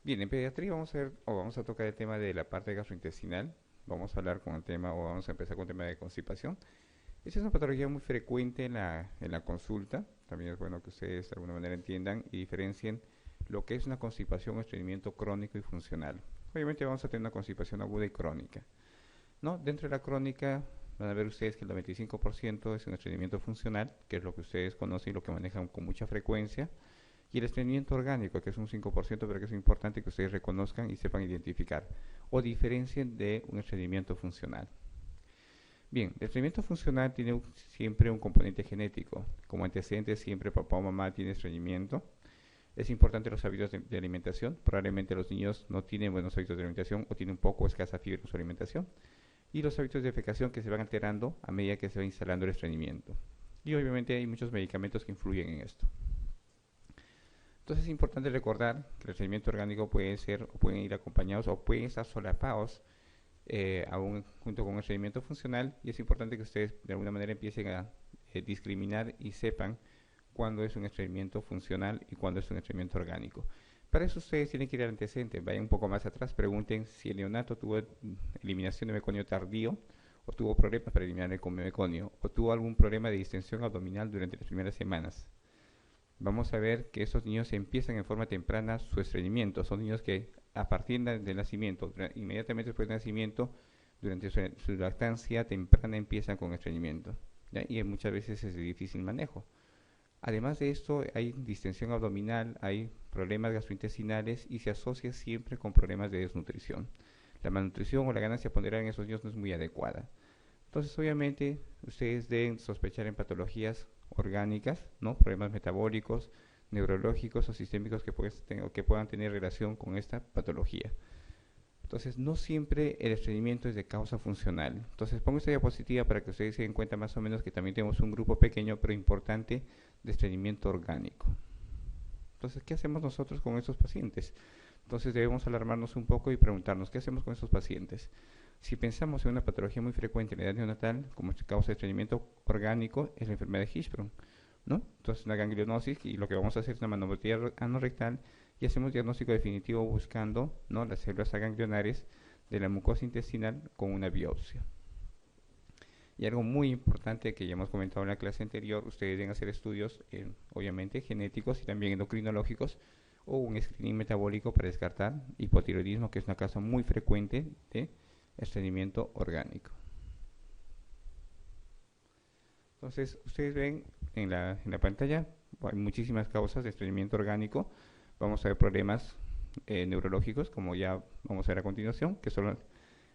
Bien, en pediatría vamos a ver, o vamos a tocar el tema de la parte gastrointestinal. Vamos a hablar con el tema, o vamos a empezar con el tema de constipación. Esta es una patología muy frecuente en la consulta. También es bueno que ustedes de alguna manera entiendan y diferencien lo que es una constipación o estreñimiento crónico y funcional. Obviamente vamos a tener una constipación aguda y crónica, ¿no? Dentro de la crónica van a ver ustedes que el 95% es un estreñimiento funcional, que es lo que ustedes conocen y lo que manejan con mucha frecuencia. Y el estreñimiento orgánico, que es un 5%, pero que es importante que ustedes reconozcan y sepan identificar o diferencien de un estreñimiento funcional. Bien, el estreñimiento funcional tiene siempre un componente genético. Como antecedente siempre papá o mamá tiene estreñimiento. Es importante los hábitos de alimentación. Probablemente los niños no tienen buenos hábitos de alimentación o tienen un poco escasa fibra en su alimentación. Y los hábitos de defecación que se van alterando a medida que se va instalando el estreñimiento. Y obviamente hay muchos medicamentos que influyen en esto. Entonces es importante recordar que el estreñimiento orgánico puede ser, o pueden ir acompañados o pueden estar solapados junto con un estreñimiento funcional, y es importante que ustedes de alguna manera empiecen a discriminar y sepan cuándo es un estreñimiento funcional y cuándo es un estreñimiento orgánico. Para eso ustedes tienen que ir al antecedente, vayan un poco más atrás, pregunten si el neonato tuvo eliminación de meconio tardío, o tuvo problemas para eliminar el meconio, o tuvo algún problema de distensión abdominal durante las primeras semanas. Vamos a ver que esos niños empiezan en forma temprana su estreñimiento. Son niños que a partir del nacimiento, inmediatamente después del nacimiento, durante su lactancia temprana empiezan con estreñimiento, ¿ya? Y muchas veces es de difícil manejo. Además de esto, hay distensión abdominal, hay problemas gastrointestinales y se asocia siempre con problemas de desnutrición. La malnutrición o la ganancia ponderal en esos niños no es muy adecuada. Entonces, obviamente, ustedes deben sospechar en patologías orgánicas, ¿no? Problemas metabólicos, neurológicos o sistémicos que puedan tener relación con esta patología. Entonces, no siempre el estreñimiento es de causa funcional. Entonces, pongo esta diapositiva para que ustedes se den cuenta más o menos que también tenemos un grupo pequeño pero importante de estreñimiento orgánico. Entonces, ¿qué hacemos nosotros con estos pacientes? Entonces, debemos alarmarnos un poco y preguntarnos, ¿qué hacemos con estos pacientes? Si pensamos en una patología muy frecuente en la edad neonatal, como causa de estreñimiento orgánico, es la enfermedad de Hirschsprung, ¿no? Entonces, una ganglionosis, y lo que vamos a hacer es una manometría anorrectal y hacemos diagnóstico definitivo buscando, ¿no?, las células aganglionares de la mucosa intestinal con una biopsia. Y algo muy importante que ya hemos comentado en la clase anterior, ustedes deben hacer estudios, obviamente, genéticos y también endocrinológicos, o un screening metabólico para descartar hipotiroidismo, que es una causa muy frecuente de estreñimiento orgánico. Entonces, ustedes ven en la pantalla, hay muchísimas causas de estreñimiento orgánico. Vamos a ver problemas neurológicos, como ya vamos a ver a continuación, que son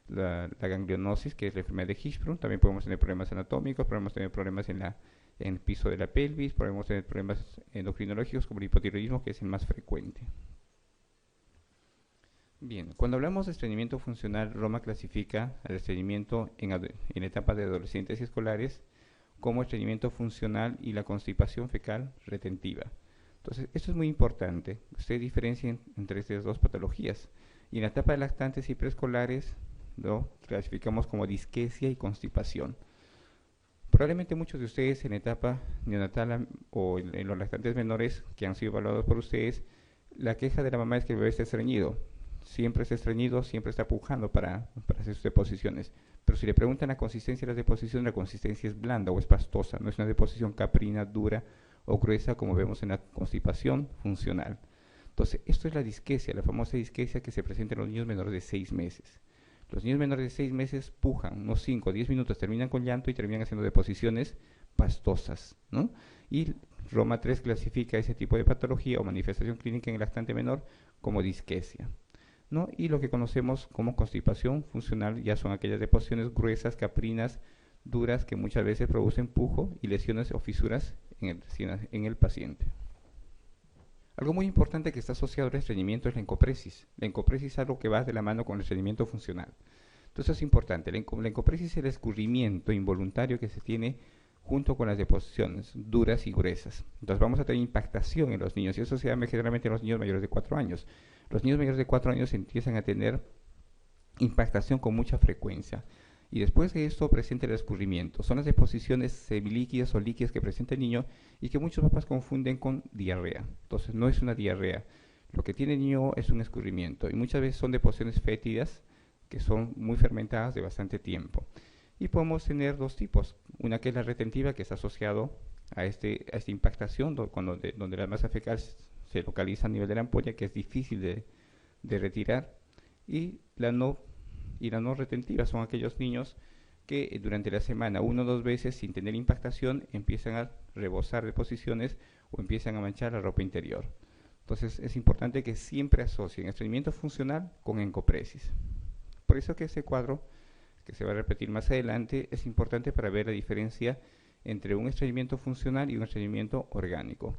la ganglionosis, que es la enfermedad de Hirschsprung. También podemos tener problemas anatómicos, podemos tener problemas en el piso de la pelvis, podemos tener problemas endocrinológicos como el hipotiroidismo, que es el más frecuente. Bien, cuando hablamos de estreñimiento funcional, Roma clasifica al estreñimiento en etapas de adolescentes y escolares como estreñimiento funcional y la constipación fecal retentiva. Entonces, esto es muy importante. Ustedes diferencien entre estas dos patologías. Y en la etapa de lactantes y preescolares lo clasificamos como disquesia y constipación. Probablemente muchos de ustedes en etapa neonatal o en los lactantes menores que han sido evaluados por ustedes, la queja de la mamá es que el bebé está estreñido. Siempre está estreñido, siempre está pujando para hacer sus deposiciones. Pero si le preguntan la consistencia de las deposiciones, la consistencia es blanda o es pastosa, no es una deposición caprina, dura o gruesa como vemos en la constipación funcional. Entonces, esto es la disquesia, la famosa disquesia que se presenta en los niños menores de 6 meses. Los niños menores de 6 meses pujan unos 5 o 10 minutos, terminan con llanto y terminan haciendo deposiciones pastosas, ¿no? Y Roma 3 clasifica ese tipo de patología o manifestación clínica en el lactante menor como disquesia, ¿no? Y lo que conocemos como constipación funcional ya son aquellas deposiciones gruesas, caprinas, duras, que muchas veces producen pujo y lesiones o fisuras en el paciente. Algo muy importante que está asociado al estreñimiento es la encopresis. La encopresis es algo que va de la mano con el estreñimiento funcional. Entonces es importante. La encopresis es el escurrimiento involuntario que se tiene junto con las deposiciones duras y gruesas. Entonces vamos a tener impactación en los niños, y eso se da generalmente en los niños mayores de 4 años. Los niños mayores de 4 años empiezan a tener impactación con mucha frecuencia. Y después de esto presenta el escurrimiento. Son las deposiciones semilíquidas o líquidas que presenta el niño y que muchos papás confunden con diarrea. Entonces no es una diarrea. Lo que tiene el niño es un escurrimiento y muchas veces son deposiciones fétidas que son muy fermentadas de bastante tiempo. Y podemos tener dos tipos, una que es la retentiva, que está asociado a esta impactación, donde la masa fecal se localiza a nivel de la ampolla, que es difícil de retirar, y la no retentiva son aquellos niños que durante la semana, 1 o 2 veces, sin tener impactación, empiezan a rebosar deposiciones o empiezan a manchar la ropa interior. Entonces es importante que siempre asocien estreñimiento funcional con encopresis. Por eso que ese cuadro, que se va a repetir más adelante, es importante para ver la diferencia entre un estreñimiento funcional y un estreñimiento orgánico.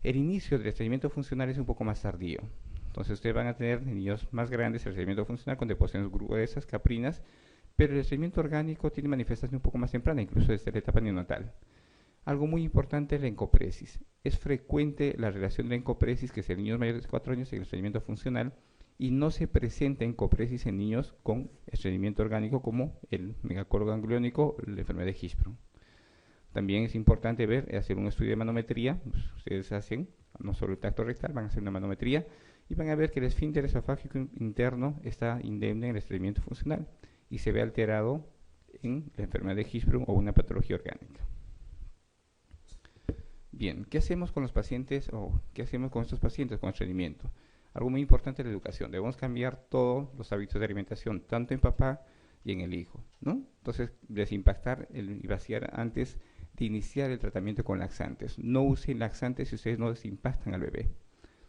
El inicio del estreñimiento funcional es un poco más tardío. Entonces ustedes van a tener niños más grandes el estreñimiento funcional con deposiciones gruesas, caprinas, pero el estreñimiento orgánico tiene manifestación un poco más temprana, incluso desde la etapa neonatal. Algo muy importante es la encopresis. Es frecuente la relación de la encopresis, que es en niños mayores de 4 años y el estreñimiento funcional, y no se presenta encopresis en niños con estreñimiento orgánico como el megacolo gangliónico o la enfermedad de Hirschsprung. También es importante hacer un estudio de manometría. Ustedes hacen no solo el tacto rectal, van a hacer una manometría y van a ver que el esfínter esofágico interno está indemne en el estreñimiento funcional y se ve alterado en la enfermedad de Hirschsprung o una patología orgánica. Bien, ¿qué hacemos con los pacientes o qué hacemos con estos pacientes con estreñimiento? Algo muy importante es la educación. Debemos cambiar todos los hábitos de alimentación, tanto en papá y en el hijo, ¿no? Entonces, desimpactar y vaciar antes de iniciar el tratamiento con laxantes. No usen laxantes si ustedes no desimpactan al bebé.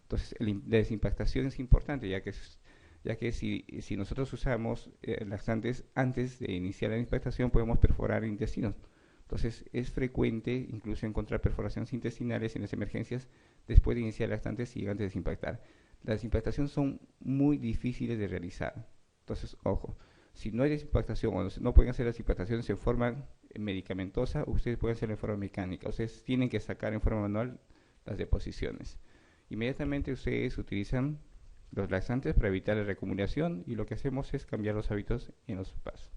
Entonces, la desimpactación es importante, ya que si nosotros usamos laxantes antes de iniciar la impactación, podemos perforar el intestino. Entonces, es frecuente incluso encontrar perforaciones intestinales en las emergencias después de iniciar laxantes y antes de desimpactar. Las desimpactaciones son muy difíciles de realizar. Entonces, ojo, si no hay desimpactación o no pueden hacer las desimpactaciones en forma medicamentosa, ustedes pueden hacerlo en forma mecánica. Ustedes tienen que sacar en forma manual las deposiciones. Inmediatamente ustedes utilizan los laxantes para evitar la reacumulación y lo que hacemos es cambiar los hábitos en los papás.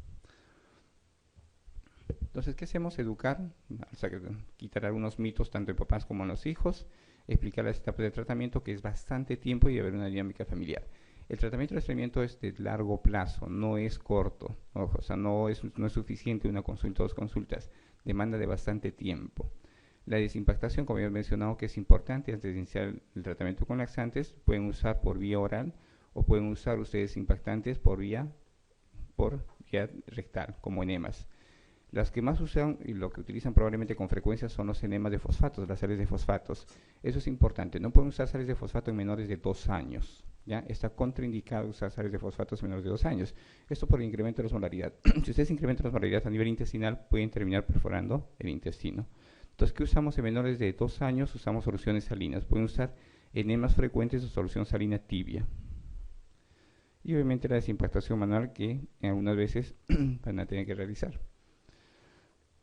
Entonces, ¿qué hacemos? Educar, o sea, quitar algunos mitos tanto en papás como en los hijos, explicar las etapas de tratamiento, que es bastante tiempo y haber una dinámica familiar. El tratamiento de estreñimiento es de largo plazo, no es corto. Ojo, o sea, no es suficiente una consulta o 2 consultas, demanda de bastante tiempo. La desimpactación, como ya he mencionado, que es importante antes de iniciar el tratamiento con laxantes, pueden usar por vía oral o pueden usar ustedes impactantes por vía rectal, como enemas. Las que más usan y lo que utilizan probablemente con frecuencia son los enemas de fosfatos, las sales de fosfatos. Eso es importante. No pueden usar sales de fosfato en menores de 2 años. ¿Ya? Está contraindicado usar sales de fosfatos en menores de 2 años. Esto por el incremento de la osmolaridad. Si ustedes incrementan la osmolaridad a nivel intestinal, pueden terminar perforando el intestino. Entonces, ¿qué usamos en menores de 2 años? Usamos soluciones salinas. Pueden usar enemas frecuentes o solución salina tibia. Y obviamente la desimpactación manual que algunas veces van a tener que realizar.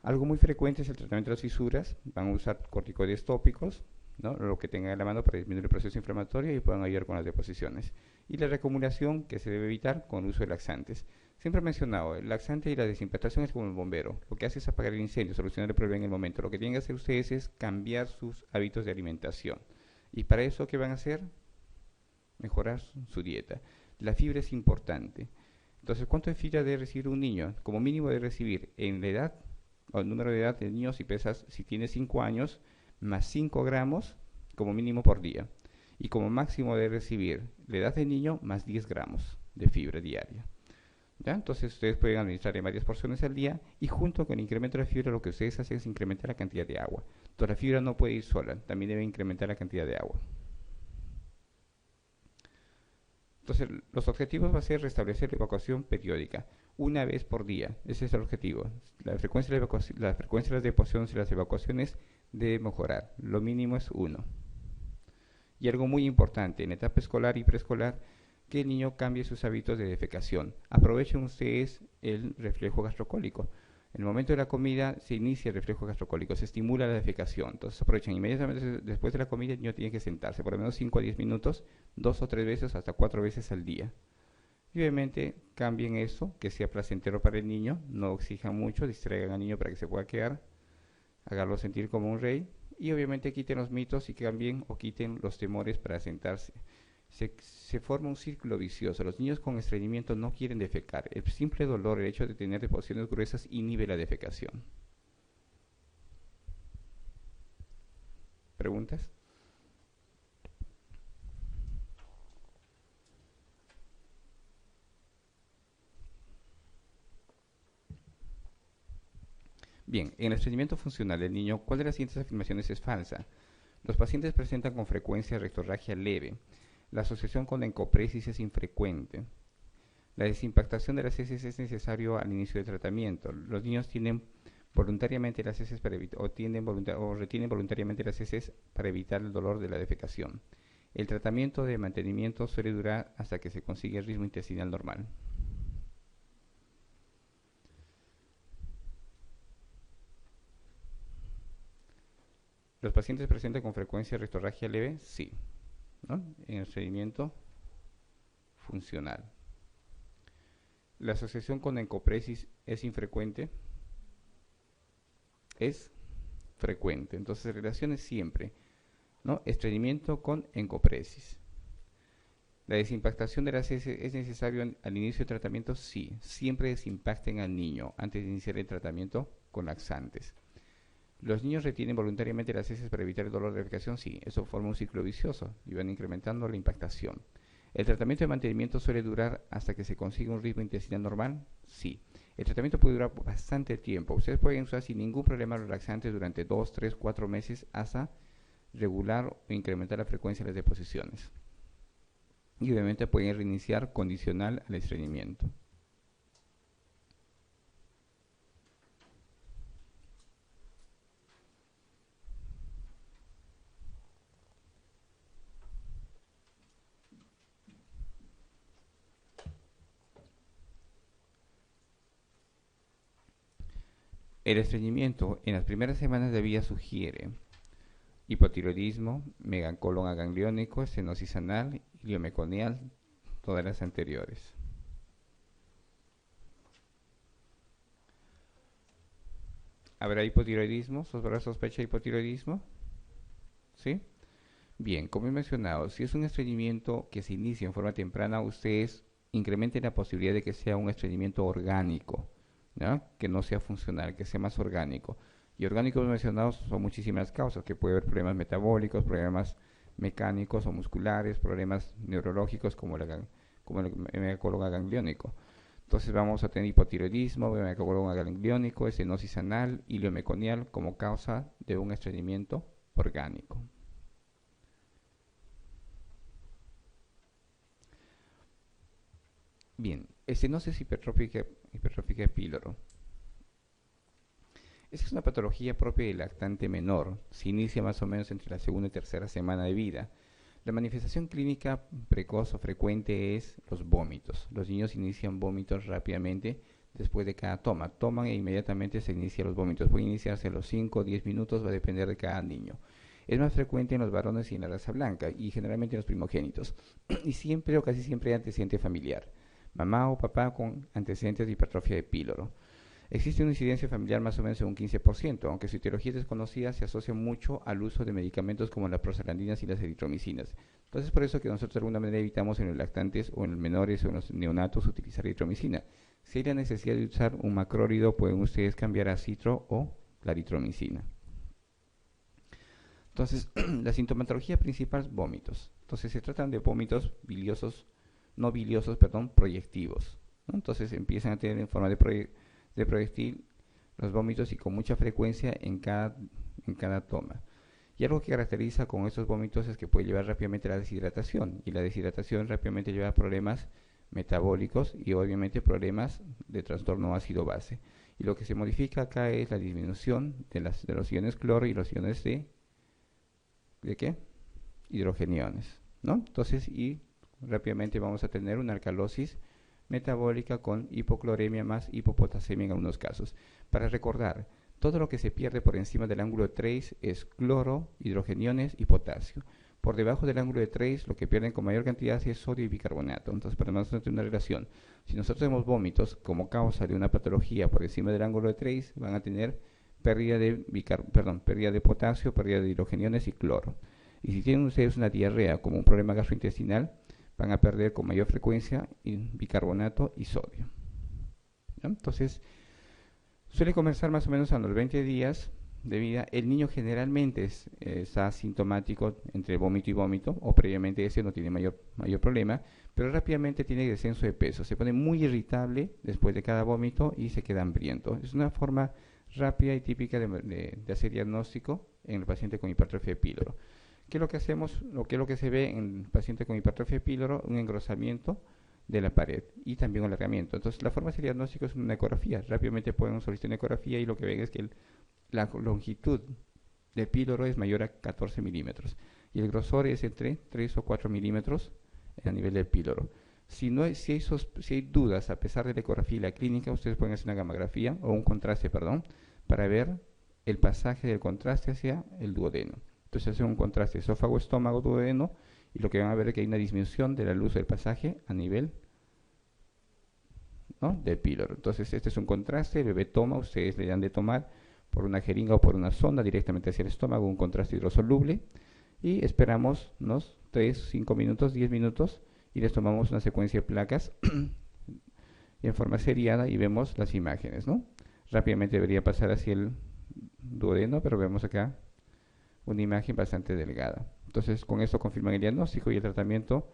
Algo muy frecuente es el tratamiento de las fisuras. Van a usar corticoides tópicos, ¿no? Lo que tengan en la mano para disminuir el proceso inflamatorio y puedan ayudar con las deposiciones. Y la reacumulación que se debe evitar con el uso de laxantes. Siempre he mencionado, el laxante y la desimpactación es como el bombero. Lo que hace es apagar el incendio, solucionar el problema en el momento. Lo que tienen que hacer ustedes es cambiar sus hábitos de alimentación. Y para eso, ¿qué van a hacer? Mejorar su dieta. La fibra es importante. Entonces, ¿cuánto de fibra debe recibir un niño? Como mínimo debe recibir en la edad o el número de edad del niño, si tiene 5 años, más 5 gramos como mínimo por día. Y como máximo debe recibir la edad del niño más 10 gramos de fibra diaria. ¿Ya? Entonces ustedes pueden administrar en varias porciones al día y junto con el incremento de fibra lo que ustedes hacen es incrementar la cantidad de agua. Entonces la fibra no puede ir sola, también debe incrementar la cantidad de agua. Entonces los objetivos va a ser restablecer la evacuación periódica, una vez por día. Ese es el objetivo. La frecuencia de las deposiciones y las evacuaciones debe mejorar. Lo mínimo es 1. Y algo muy importante, en etapa escolar y preescolar, que el niño cambie sus hábitos de defecación. Aprovechen ustedes el reflejo gastrocólico. En el momento de la comida se inicia el reflejo gastrocólico, se estimula la defecación. Entonces aprovechen inmediatamente después de la comida, el niño tiene que sentarse por lo menos 5 a 10 minutos, 2 o 3 veces, hasta 4 veces al día. Y obviamente cambien eso, que sea placentero para el niño, no exijan mucho, distraigan al niño para que se pueda quedar, háganlo sentir como un rey y obviamente quiten los mitos y cambien o quiten los temores para sentarse. Se forma un círculo vicioso. Los niños con estreñimiento no quieren defecar. El simple dolor, el hecho de tener deposiciones gruesas, inhibe la defecación. ¿Preguntas? Bien, en el estreñimiento funcional del niño, ¿cuál de las siguientes afirmaciones es falsa? Los pacientes presentan con frecuencia rectorragia leve. La asociación con la encopresis es infrecuente. La desimpactación de las heces es necesario al inicio del tratamiento. Los niños tienen voluntariamente las heces para evitar, o retienen voluntariamente las heces para evitar el dolor de la defecación. El tratamiento de mantenimiento suele durar hasta que se consigue el ritmo intestinal normal. ¿Los pacientes presentan con frecuencia rectorragia leve? Sí, ¿no? En el estreñimiento funcional. ¿La asociación con encopresis es infrecuente? Es frecuente. Entonces, relaciones siempre, ¿no? Estreñimiento con encopresis. ¿La desimpactación de las heces es necesario al inicio del tratamiento? Sí. Siempre desimpacten al niño antes de iniciar el tratamiento con laxantes. ¿Los niños retienen voluntariamente las heces para evitar el dolor de defecación? Sí. Eso forma un ciclo vicioso y van incrementando la impactación. ¿El tratamiento de mantenimiento suele durar hasta que se consiga un ritmo intestinal normal? Sí. El tratamiento puede durar bastante tiempo. Ustedes pueden usar sin ningún problema los laxantes durante 2, 3, 4 meses hasta regular o incrementar la frecuencia de las deposiciones. Y obviamente pueden reiniciar condicional al estreñimiento. El estreñimiento en las primeras semanas de vida sugiere hipotiroidismo, megacolon agangliónico, estenosis anal, iliomeconial, todas las anteriores. ¿Habrá hipotiroidismo? ¿Habrá sospecha de hipotiroidismo? ¿Sí? Bien, como he mencionado, si es un estreñimiento que se inicia en forma temprana, ustedes incrementen la posibilidad de que sea un estreñimiento orgánico, ¿no? Que no sea funcional, que sea más orgánico. Y orgánicos mencionados son muchísimas causas, que puede haber problemas metabólicos, problemas mecánicos o musculares, problemas neurológicos como el megacolon agangliónico. Entonces vamos a tener hipotiroidismo, megacolon agangliónico, estenosis anal, iliomeconial como causa de un estreñimiento orgánico. Bien, estenosis hipertrófica de píloro. Esta es una patología propia del lactante menor. Se inicia más o menos entre la segunda y tercera semana de vida. La manifestación clínica precoz o frecuente es los vómitos. Los niños inician vómitos rápidamente después de cada toma. Toman e inmediatamente se inician los vómitos. Pueden iniciarse a los 5 o 10 minutos, va a depender de cada niño. Es más frecuente en los varones y en la raza blanca y generalmente en los primogénitos. Y siempre o casi siempre hay antecedente familiar. Mamá o papá con antecedentes de hipertrofia de píloro. Existe una incidencia familiar más o menos de un 15%, aunque su etiología desconocida se asocia mucho al uso de medicamentos como las prostaglandinas y las eritromicinas. Entonces, por eso que nosotros de alguna manera evitamos en los lactantes o en los menores o en los neonatos utilizar eritromicina. Si hay la necesidad de usar un macrólido, pueden ustedes cambiar a citro o la eritromicina. Entonces, la sintomatología principal es vómitos. Entonces, se tratan de vómitos proyectivos, ¿no? Entonces, empiezan a tener en forma de proyectil los vómitos y con mucha frecuencia en cada toma. Y algo que caracteriza con estos vómitos es que puede llevar rápidamente a la deshidratación, y la deshidratación rápidamente lleva a problemas metabólicos y obviamente problemas de trastorno ácido-base. Y lo que se modifica acá es la disminución de los iones cloro y los iones ¿de qué? Hidrogeniones, ¿no? Entonces, y rápidamente vamos a tener una alcalosis metabólica con hipocloremia más hipopotasemia en algunos casos. Para recordar, todo lo que se pierde por encima del ángulo de Trace es cloro, hidrogeniones y potasio. Por debajo del ángulo de Trace, lo que pierden con mayor cantidad es sodio y bicarbonato. Entonces, para nosotros tener una relación, si nosotros tenemos vómitos como causa de una patología por encima del ángulo de Trace, van a tener pérdida de potasio, pérdida de hidrogeniones y cloro. Y si tienen ustedes una diarrea como un problema gastrointestinal, van a perder con mayor frecuencia bicarbonato y sodio. ¿Ya? Entonces, suele comenzar más o menos a los 20 días de vida. El niño generalmente está asintomático entre vómito y vómito, o previamente ese no tiene mayor problema, pero rápidamente tiene descenso de peso. Se pone muy irritable después de cada vómito y se queda hambriento. Es una forma rápida y típica de hacer diagnóstico en el paciente con hipertrofia de píloro. ¿Qué es lo que hacemos? ¿Qué es lo que se ve en el paciente con hipertrofia de píloro? Un engrosamiento de la pared y también un alargamiento. Entonces, la forma de hacer diagnóstico es una ecografía. Rápidamente pueden solicitar una ecografía y lo que ven es que la longitud del píloro es mayor a 14 milímetros y el grosor es entre 3 o 4 milímetros a nivel del píloro. Si hay dudas, a pesar de la ecografía y la clínica, ustedes pueden hacer una gamografía o un contraste, para ver el pasaje del contraste hacia el duodeno. Entonces hacen un contraste esófago, estómago, duodeno, y lo que van a ver es que hay una disminución de la luz del pasaje a nivel, ¿no?, del píloro. Entonces este es un contraste, el bebé toma, ustedes le dan de tomar por una jeringa o por una sonda directamente hacia el estómago, un contraste hidrosoluble, y esperamos unos 3, 5 minutos, 10 minutos, y les tomamos una secuencia de placas en forma seriada y vemos las imágenes, ¿no? Rápidamente debería pasar hacia el duodeno, pero vemos acá una imagen bastante delgada. Entonces, con esto confirman el diagnóstico y el tratamiento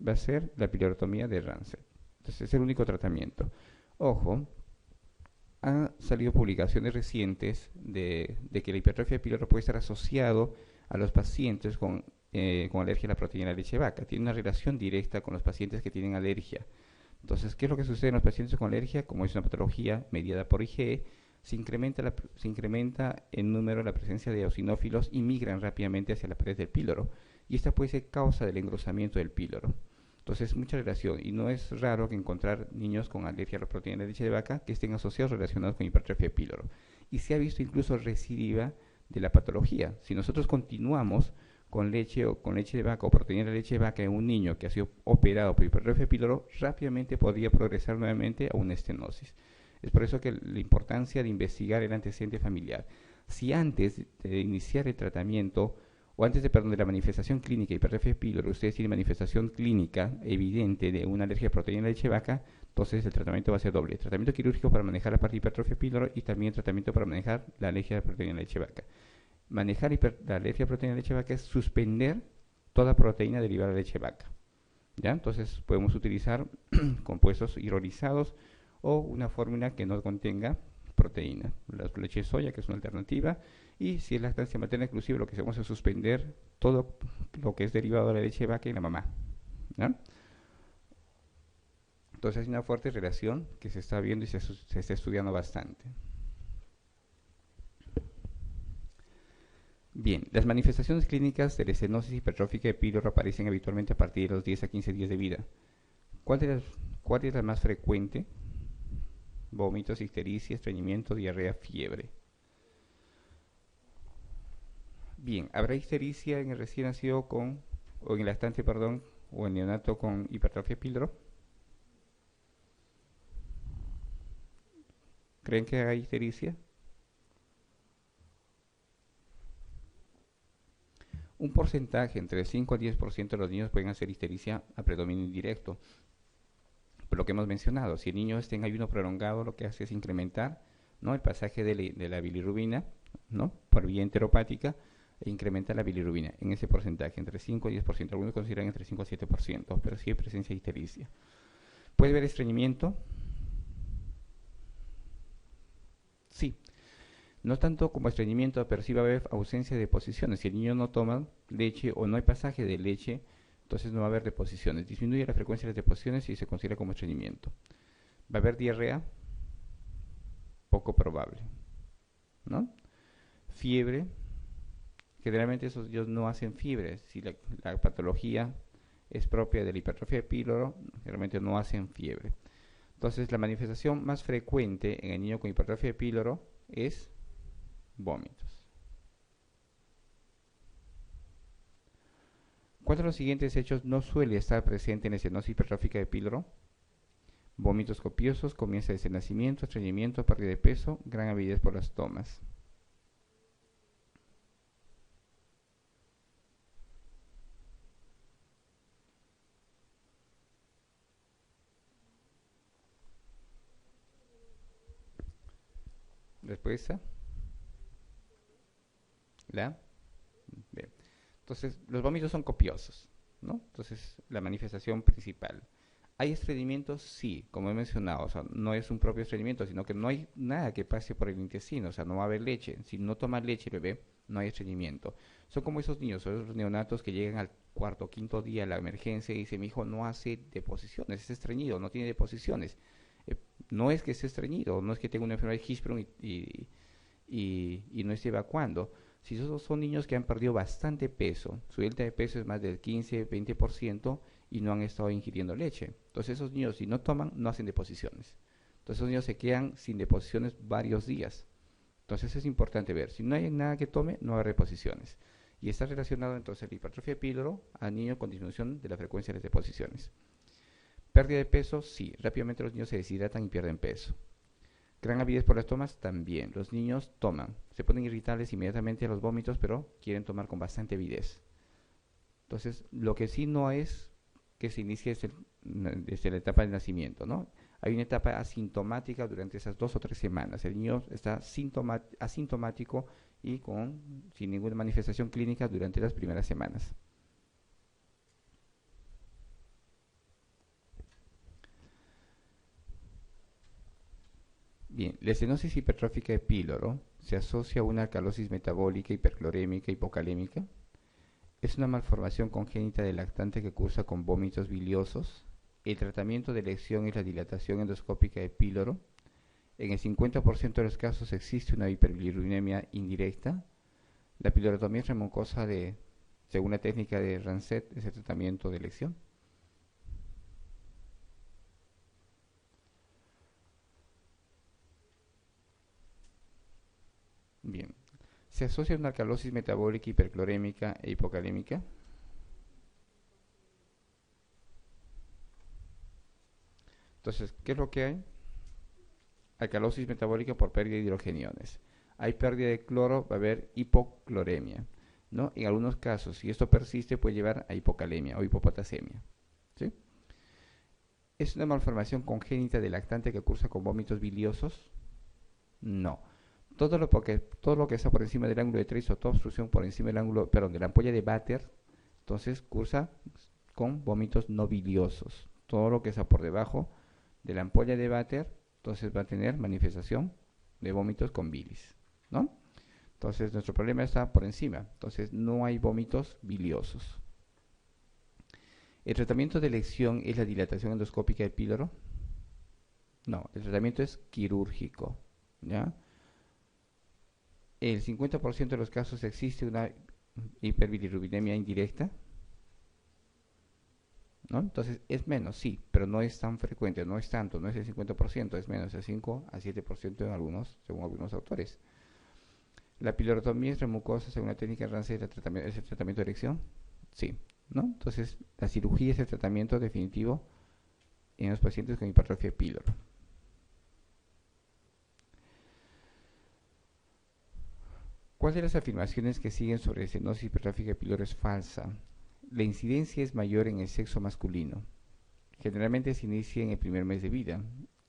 va a ser la pilorectomía de Ramsay. Entonces, es el único tratamiento. Ojo, han salido publicaciones recientes de que la hipertrofia de píloro puede estar asociado a los pacientes con alergia a la proteína de leche de vaca. Tiene una relación directa con los pacientes que tienen alergia. Entonces, ¿qué es lo que sucede en los pacientes con alergia? Como es una patología mediada por IgE, se incrementa en número la presencia de eosinófilos y migran rápidamente hacia la pared del píloro. Y esta puede ser causa del engrosamiento del píloro. Entonces, mucha relación. Y no es raro que encontrar niños con alergia a la proteína de leche de vaca que estén asociados relacionados con hipertrofia de píloro. Y se ha visto incluso recidiva de la patología. Si nosotros continuamos con leche de vaca o proteína de leche de vaca en un niño que ha sido operado por hipertrofia de píloro, rápidamente podría progresar nuevamente a una estenosis. Es por eso que la importancia de investigar el antecedente familiar. Si antes de iniciar el tratamiento o antes de la manifestación clínica de hipertrofia de píloro, ustedes tienen manifestación clínica evidente de una alergia a proteína de leche de vaca, entonces el tratamiento va a ser doble. Tratamiento quirúrgico para manejar la parte de hipertrofia de píloro y también tratamiento para manejar la alergia a proteína de leche de vaca. Manejar la alergia a proteína de leche de vaca es suspender toda proteína derivada de leche de vaca. ¿Ya? Entonces podemos utilizar compuestos hidrolizados o una fórmula que no contenga proteína, la leche de soya, que es una alternativa, y si es lactancia materna exclusiva, lo que hacemos es suspender todo lo que es derivado de la leche de vaca y la mamá. ¿Ya? Entonces hay una fuerte relación que se está viendo y se está estudiando bastante. Bien, las manifestaciones clínicas de la estenosis hipertrófica de píloro aparecen habitualmente a partir de los 10 a 15 días de vida. ¿Cuál es la más frecuente? Vómitos, ictericia, estreñimiento, diarrea, fiebre. Bien, ¿habrá ictericia en el recién nacido o en el lactante, o en el neonato con hipertrofia de píloro? ¿Creen que hay ictericia? Un porcentaje entre 5 a 10% de los niños pueden hacer ictericia a predominio indirecto. Por lo que hemos mencionado, si el niño está en ayuno prolongado, lo que hace es incrementar, ¿no?, el pasaje de la bilirrubina, ¿no?, por vía enteropática, e incrementa la bilirrubina en ese porcentaje, entre 5 y 10%. Algunos consideran entre 5 y 7%, pero sí hay presencia de ictericia. ¿Puede haber estreñimiento? Sí. No tanto como estreñimiento, pero sí va a haber ausencia de deposiciones. Si el niño no toma leche o no hay pasaje de leche, entonces no va a haber deposiciones. Disminuye la frecuencia de las deposiciones y se considera como estreñimiento. ¿Va a haber diarrea? Poco probable, ¿no? Fiebre. Generalmente esos niños no hacen fiebre. Si la patología es propia de la hipertrofia de píloro, generalmente no hacen fiebre. Entonces, la manifestación más frecuente en el niño con hipertrofia de píloro es vómitos. ¿Cuál de los siguientes hechos no suele estar presente en la estenosis hipertrófica de píloro? Vómitos copiosos, comienza desde el nacimiento, estreñimiento, pérdida de peso, gran avidez por las tomas. Respuesta, la. Bien. Entonces, los vómitos son copiosos, ¿no? Entonces, la manifestación principal. ¿Hay estreñimiento? Sí, como he mencionado, o sea, no es un propio estreñimiento, sino que no hay nada que pase por el intestino, o sea, no va a haber leche. Si no toma leche el bebé, no hay estreñimiento. Son como esos niños, esos neonatos que llegan al cuarto o quinto día a la emergencia y dicen, mi hijo no hace deposiciones, es estreñido, no tiene deposiciones. Eh, no es que esté estreñido, no es que tenga una enfermedad de Hirschsprung y no esté evacuando. Si esos son niños que han perdido bastante peso, su delta de peso es más del 15-20% y no han estado ingiriendo leche. Entonces esos niños si no toman, no hacen deposiciones. Entonces esos niños se quedan sin deposiciones varios días. Entonces es importante ver, si no hay nada que tome, no hay reposiciones. Y está relacionado entonces la hipertrofia de píloro a niños con disminución de la frecuencia de las deposiciones. Pérdida de peso, sí, rápidamente los niños se deshidratan y pierden peso. Gran avidez por las tomas, también. Los niños toman, se ponen irritables inmediatamente a los vómitos, pero quieren tomar con bastante avidez. Entonces, lo que sí no es que se inicie desde la etapa del nacimiento, ¿no? Hay una etapa asintomática durante esas 2 o 3 semanas. El niño está asintomático y sin ninguna manifestación clínica durante las primeras semanas. Bien, la estenosis hipertrófica de píloro se asocia a una alcalosis metabólica, hiperclorémica, hipocalémica. Es una malformación congénita del lactante que cursa con vómitos biliosos. El tratamiento de elección es la dilatación endoscópica de píloro. En el 50% de los casos existe una hiperbilirubinemia indirecta. La pilorotomía intramucosa según la técnica de Rancet, es el tratamiento de elección. Bien. Se asocia a una alcalosis metabólica, hiperclorémica e hipocalémica. Entonces, ¿qué es lo que hay? Alcalosis metabólica por pérdida de hidrogeniones. Hay pérdida de cloro, va a haber hipocloremia, ¿no? En algunos casos, si esto persiste, puede llevar a hipocalemia o hipopotasemia, ¿sí? ¿Es una malformación congénita del lactante que cursa con vómitos biliosos? No. Todo lo que está por encima del ángulo de trace o toda obstrucción por encima del ángulo, perdón, de la ampolla de Vater, entonces cursa con vómitos no biliosos. Todo lo que está por debajo de la ampolla de Vater, entonces va a tener manifestación de vómitos con bilis, ¿no? Entonces nuestro problema está por encima, entonces no hay vómitos biliosos. ¿El tratamiento de elección es la dilatación endoscópica del píloro? No, el tratamiento es quirúrgico, ¿ya? El 50% de los casos existe una hiperbilirubinemia indirecta, ¿no? Entonces es menos, sí, pero no es tan frecuente, no es tanto, no es el 50%, es menos, el 5 a 7% según algunos autores. La pilorotomía intramucosa, según la técnica de Ramsay, ¿es el tratamiento de elección? Sí, ¿no? Entonces la cirugía es el tratamiento definitivo en los pacientes con hipertrofia de píloro. ¿Cuál de las afirmaciones que siguen sobre estenosis hipertrófica de píloro es falsa? La incidencia es mayor en el sexo masculino. Generalmente se inicia en el primer mes de vida.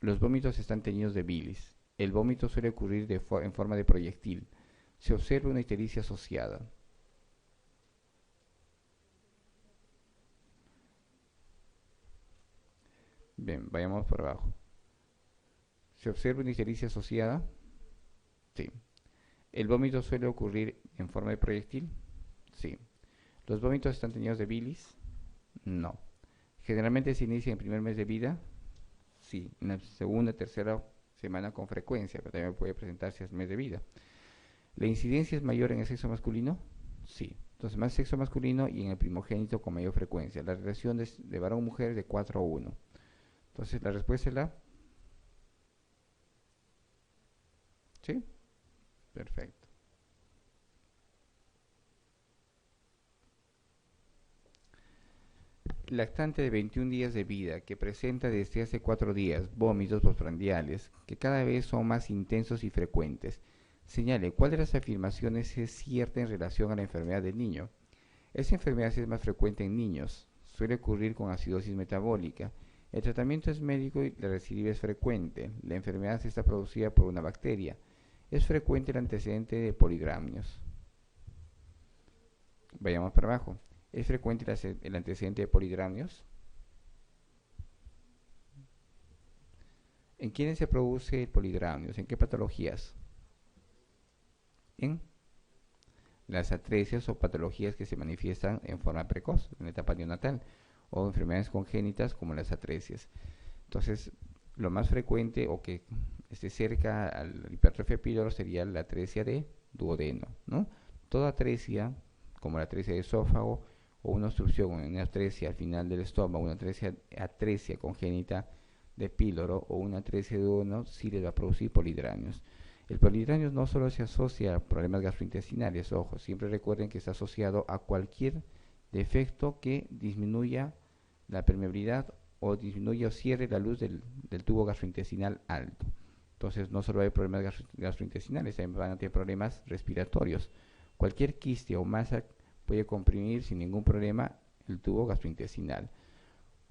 Los vómitos están teñidos de bilis. El vómito suele ocurrir en forma de proyectil. Se observa una ictericia asociada. Bien, vayamos por abajo. ¿Se observa una ictericia asociada? Sí. ¿El vómito suele ocurrir en forma de proyectil? Sí. ¿Los vómitos están teñidos de bilis? No. ¿Generalmente se inicia en el primer mes de vida? Sí. En la segunda, tercera semana con frecuencia, pero también puede presentarse al mes de vida. ¿La incidencia es mayor en el sexo masculino? Sí. Entonces, más sexo masculino y en el primogénito con mayor frecuencia. La relación de varón-mujer es de 4 a 1. Entonces, la respuesta es la... ¿Sí? Perfecto. Lactante de 21 días de vida que presenta desde hace 4 días vómitos postprandiales que cada vez son más intensos y frecuentes. Señale cuál de las afirmaciones es cierta en relación a la enfermedad del niño. Esta enfermedad es más frecuente en niños. Suele ocurrir con acidosis metabólica. El tratamiento es médico y la recidiva es frecuente. La enfermedad está producida por una bacteria. Es frecuente el antecedente de poligramios. Vayamos para abajo. ¿Es frecuente el antecedente de poligramios? ¿En quiénes se produce el poligramios? ¿En qué patologías? En las atresias o patologías que se manifiestan en forma precoz, en la etapa neonatal, o enfermedades congénitas como las atresias. Entonces, lo más frecuente o que esté cerca al hipertrofia píloro sería la atresia de duodeno, ¿no? Toda atresia, como la atresia de esófago, o una obstrucción, una atresia al final del estómago, una atresia congénita de píloro o una atresia de duodeno, sí les va a producir polidramios. El polidramios no solo se asocia a problemas gastrointestinales, ojo, siempre recuerden que está asociado a cualquier defecto que disminuya la permeabilidad o disminuya o cierre la luz del tubo gastrointestinal alto. Entonces no solo hay problemas gastrointestinales, también van a tener problemas respiratorios. Cualquier quiste o masa puede comprimir sin ningún problema el tubo gastrointestinal.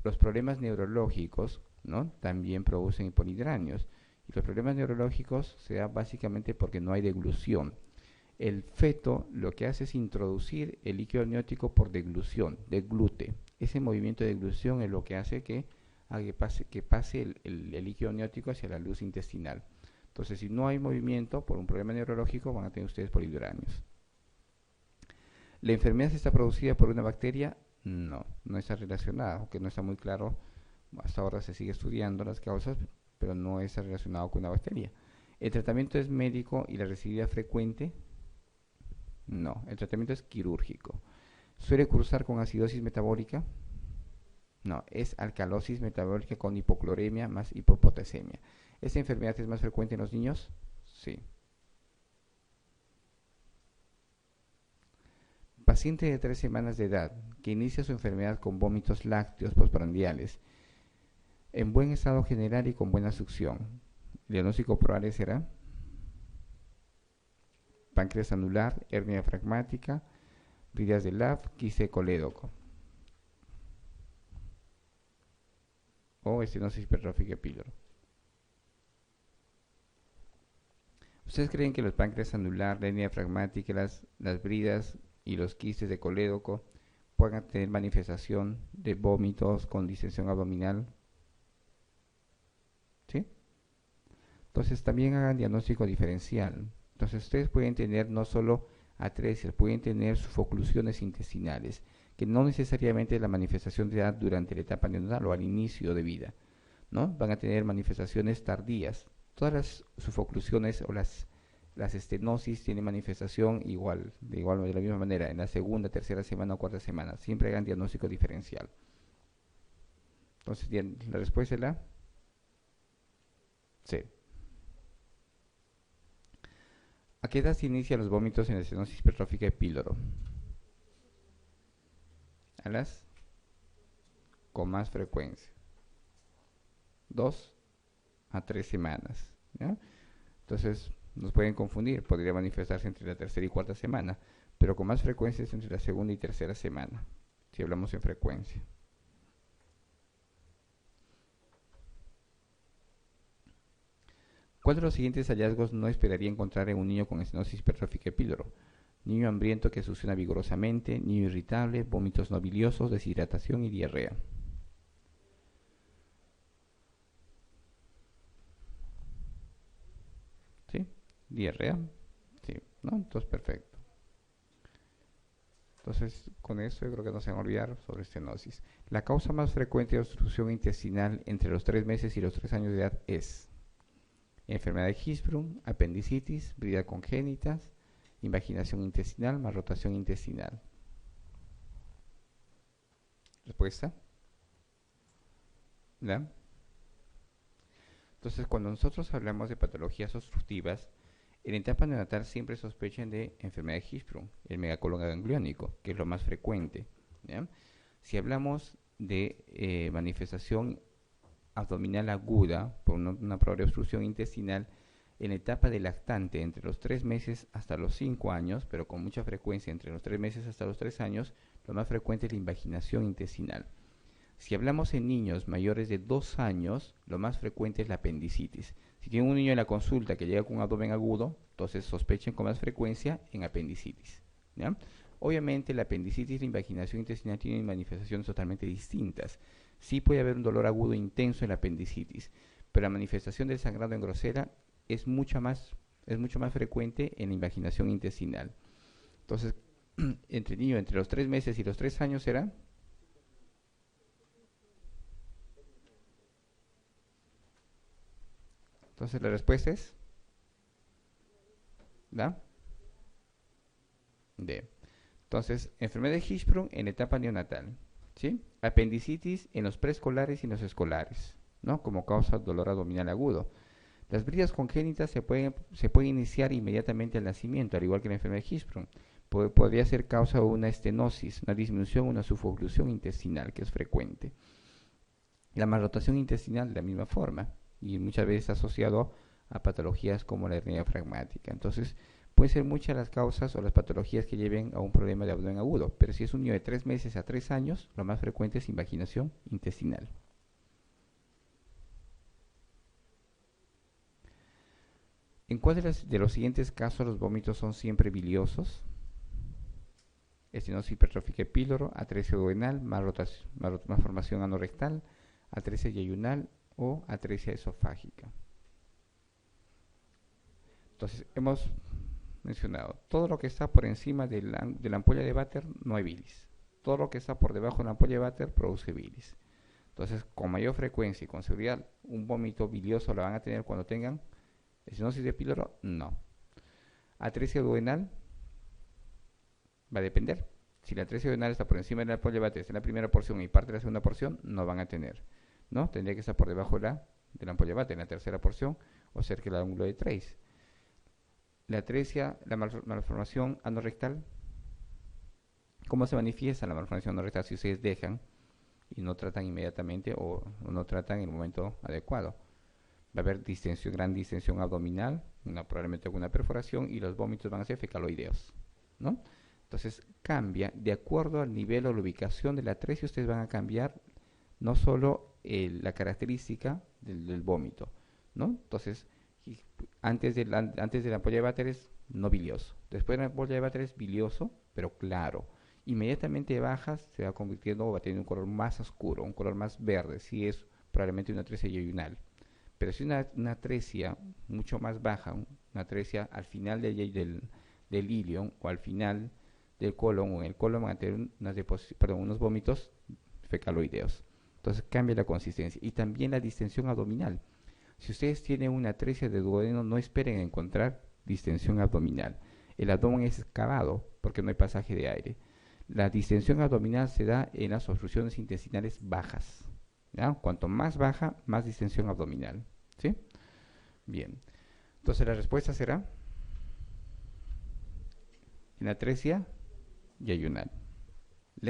Los problemas neurológicos, ¿no?, también producen polidramios. Y los problemas neurológicos se dan básicamente porque no hay deglución. El feto lo que hace es introducir el líquido amniótico por deglución, deglute. Ese movimiento de deglución es lo que hace que pase el líquido amniótico hacia la luz intestinal. Entonces, si no hay movimiento por un problema neurológico, van a tener ustedes polidramios. ¿La enfermedad está producida por una bacteria? No, no está relacionada, aunque no está muy claro. Hasta ahora se sigue estudiando las causas, pero no está relacionado con una bacteria. ¿El tratamiento es médico y la recidiva frecuente? No, el tratamiento es quirúrgico. ¿Suele cursar con acidosis metabólica? No, es alcalosis metabólica con hipocloremia más hipopotasemia. ¿Esta enfermedad es más frecuente en los niños? Sí. Paciente de 3 semanas de edad que inicia su enfermedad con vómitos lácteos postprandiales, en buen estado general y con buena succión. El diagnóstico probable será páncreas anular, hernia diafragmática, bridas de Laff, quiste colédoco o estenosis hipertrófica píloro. ¿Ustedes creen que los páncreas anular, la hernia diafragmática, las bridas y los quistes de colédoco puedan tener manifestación de vómitos con distensión abdominal? ¿Sí? Entonces también hagan diagnóstico diferencial. Entonces ustedes pueden tener no solo atresias, pueden tener sufoclusiones intestinales, que no necesariamente es la manifestación de edad durante la etapa neonatal o al inicio de vida, ¿no? Van a tener manifestaciones tardías. Todas las sufoclusiones o las estenosis tienen manifestación de la misma manera, en la segunda, tercera semana o cuarta semana. Siempre hagan diagnóstico diferencial. Entonces, la respuesta es la C. ¿A qué edad se inician los vómitos en la estenosis hipertrófica de píloro? A las con más frecuencia. 2 a 3 semanas. ¿Ya? Entonces, nos pueden confundir. Podría manifestarse entre la tercera y cuarta semana, pero con más frecuencia es entre la segunda y tercera semana, si hablamos en frecuencia. ¿Cuál de los siguientes hallazgos no esperaría encontrar en un niño con estenosis hipertrófica de píloro? Niño hambriento que succiona vigorosamente, niño irritable, vómitos no biliosos, deshidratación y diarrea. ¿Sí? ¿Diarrea? Sí, ¿no? Entonces, perfecto. Entonces, con eso yo creo que no se van a olvidar sobre estenosis. La causa más frecuente de obstrucción intestinal entre los 3 meses y los 3 años de edad es enfermedad de Hirschsprung, apendicitis, bridas congénitas, invaginación intestinal más rotación intestinal. ¿Respuesta? ¿Ya? Entonces, cuando nosotros hablamos de patologías obstructivas, en la etapa neonatal siempre sospechan de enfermedad de Hirschsprung, el megacolon gangliónico, que es lo más frecuente. ¿Ya? Si hablamos de manifestación abdominal aguda por una probable obstrucción intestinal en la etapa de lactante entre los 3 meses hasta los 5 años, pero con mucha frecuencia entre los 3 meses hasta los 3 años, lo más frecuente es la invaginación intestinal. Si hablamos en niños mayores de 2 años, lo más frecuente es la apendicitis. Si tienen un niño en la consulta que llega con un abdomen agudo, entonces sospechen con más frecuencia en apendicitis, ¿ya? Obviamente la apendicitis y la invaginación intestinal tienen manifestaciones totalmente distintas. Sí puede haber un dolor agudo intenso en la apendicitis, pero la manifestación del sangrado en grosera es mucho más frecuente en la invaginación intestinal. Entonces, entre niños entre los 3 meses y los 3 años será. Entonces la respuesta es ¿la? D. Entonces, enfermedad de Hirschsprung en etapa neonatal, ¿sí? Apendicitis en los preescolares y en los escolares, ¿no? Como causa dolor abdominal agudo. Las bridas congénitas se pueden iniciar inmediatamente al nacimiento, al igual que la enfermedad de Hirschsprung. Podría ser causa de una estenosis, una disminución, una sufoclusión intestinal, que es frecuente. La malrotación intestinal de la misma forma, y muchas veces asociado a patologías como la hernia diafragmática. Entonces, pueden ser muchas las causas o las patologías que lleven a un problema de abdomen agudo, pero si es un niño de 3 meses a 3 años, lo más frecuente es invaginación intestinal. ¿En cuál de los siguientes casos los vómitos son siempre biliosos? Estenosis hipertrófica de píloro, atresia duodenal, malformación anorrectal, atresia yeyunal o atresia esofágica. Entonces, hemos mencionado, todo lo que está por encima de la ampolla de Vater no hay bilis. Todo lo que está por debajo de la ampolla de Vater produce bilis. Entonces, con mayor frecuencia y con seguridad, un vómito bilioso lo van a tener cuando tengan estenosis de píloro, no. Atresia duodenal va a depender. Si la atresia duodenal está por encima de la ampolla de Vater, está en la primera porción y parte de la segunda porción, no van a tener, ¿no? Tendría que estar por debajo de la ampolla de Vater, en la tercera porción o cerca del ángulo de Treis. La atresia, la malformación anorrectal, ¿cómo se manifiesta la malformación anorrectal si ustedes dejan y no tratan inmediatamente o no tratan en el momento adecuado? Va a haber distensión, gran distensión abdominal, probablemente alguna perforación, y los vómitos van a ser fecaloideos, ¿no? Entonces cambia de acuerdo al nivel o la ubicación de la atresia. Ustedes van a cambiar no solo la característica del vómito, ¿no? Entonces, antes de la ampolla de Vater es no bilioso, después de la ampolla de Vater es bilioso, pero claro. Inmediatamente bajas, se va convirtiendo o va teniendo un color más oscuro, un color más verde, si es probablemente una atresia yeyunal. Pero si una atresia mucho más baja, una atresia al final del ilion o al final del colon, o en el colon van a tener unos vómitos fecaloideos. Entonces cambia la consistencia y también la distensión abdominal. Si ustedes tienen una atresia de duodeno, no esperen encontrar distensión abdominal. El abdomen es excavado porque no hay pasaje de aire. La distensión abdominal se da en las obstrucciones intestinales bajas, ¿ya? Cuanto más baja, más distensión abdominal, ¿sí? Bien. Entonces la respuesta será en atresia yeyunal.